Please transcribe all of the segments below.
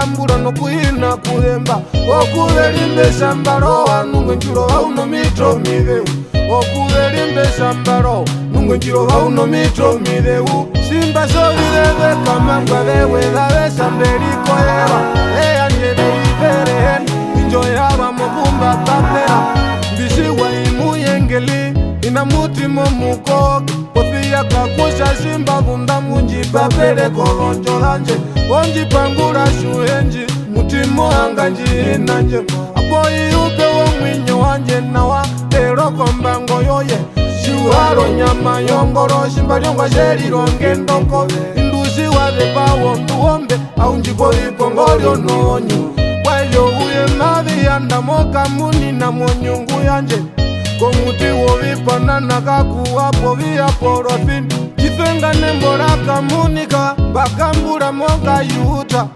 bakambura no kuina kulemba okubelimbe shambaro nungwe njiro bauno mitro mideu okubelimbe shambaro nungwe njiro bauno mitro mideu simba solidebe kamangwa bewe dabe shamberiko eba eyanyebe iberehen injo yaba mobumba tapera mbishiwa imuyengeli ina mutima mukoke Kofia kakusha shimba bunda munji papere koronjo lanje Onji pangura shuenji mutimo hanganji inanje Apoyi upe wa mwinyo wanje nawa Tero kombango yoye Shuharo nyama yongoro shimba liongwa sheri ronge ndoko Indushi wade bawo mtuombe Aunji kori pongolio nonyo Wayo uye mavi yanda moka muni na monyungu yanje Komuti wovipanana kakuwapo via porofin Kifenga nembora kamunika bakambura moga yuta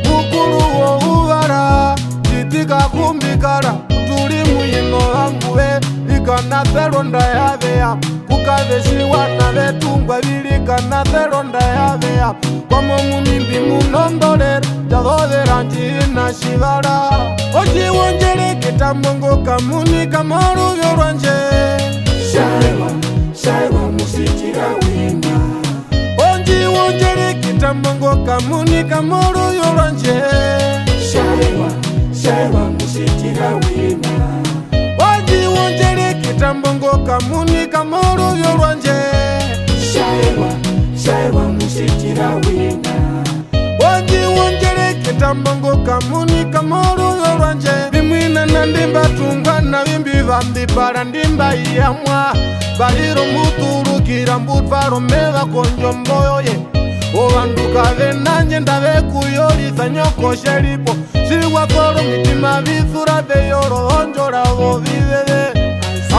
Mukuru wo uvara kitika kumbikara Uturi muyino wanguwe ikana theronda ya vea Kukaveshiwa na vetungwa virikana theronda ya vea Kwa munimbi munondolera jadodera njina shivara Oji wonjere kitamongo kamunika maru yoranje Shaiwa musikira wina Oji wonjere kitamongo kamunika maru yoranje Shaiwa musikira wina Oji wonjere kitamongo kamunika maru yoranje Shaiwa musikira wina Oji wonjere kitamongo kamunika maru yoranje Bimwina na ndimba tunga na bimbi vambi para ndimba iyamwa Bahiro muturukira mbutfaro meva konjo mboyoye Owanduka venanje ndave kuyoriza nyoko sheripo Siwa koro mitima vithura veyoro onjora voviveve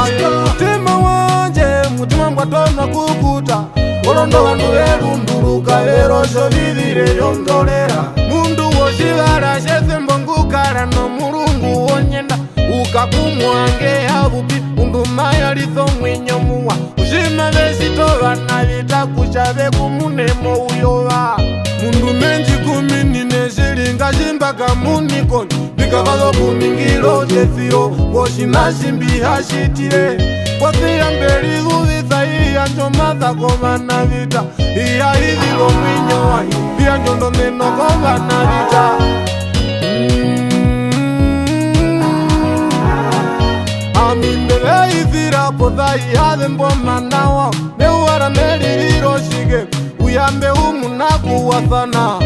Ayo mutima wanje mutima mbwatona kukuta Orondo vandu verunduruka verosho vivire yondolera Mundu woshivara shese mbongukara no murungu wonyenda Ukakumwange abubi undumaya litho mwinyo muwa Ushima vesito vana vita kushave kumunemo uyova Mundu menji kuminine shiringa shimbaka munikoni Vikavalo kumingilo jethio Woshina shimbi hashitire Kothia mbeli uvitha iya njomatha komana vita Iya hivilo mwinyo wanyi Pia njondo meno komana vita Amindele ithira potha ihadhe mboma nawa Meuwara meliriro shige Uyambe umunaku wathana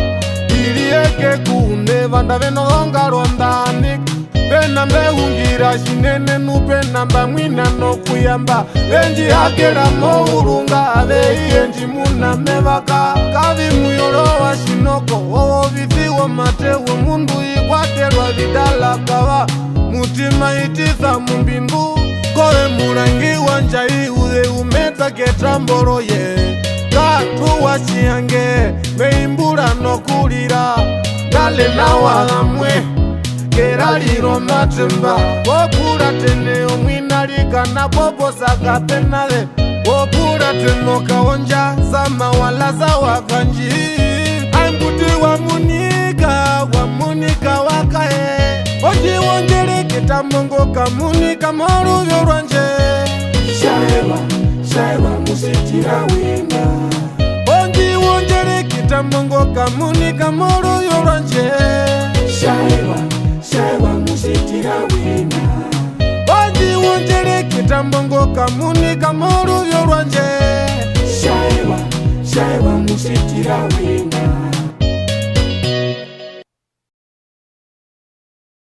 Ilieke kuunde vanda venonga rondanik Pena mbehungira shinene nupena mba mwina no kuyamba Enji hakera mo urunga ave enji muna mevaka Kavi muyoro wa shinoko Owo vithiwo matewe mundu ikwaterwa vidala kawa Mutima ititha mumbindu Kowe murangi wanjai ude umeta ketamboro ye Katu washiange meimbura no kulira Dale na walamwe Keraliro matemba Wopura tene omwinalika na bobo saka penale Wopura teno kaonja Sama wala za wakanji Aimbuti wamunika wakae Oji wonjere kitamongo kamunika maru yoranje Shaiwa musikira wina Oji wonjere kitamongo kamunika maru yoranje Shaiwa musikira wina Oji wonjere kitamongo kamunika maru yoranje Shaiwa musikira wina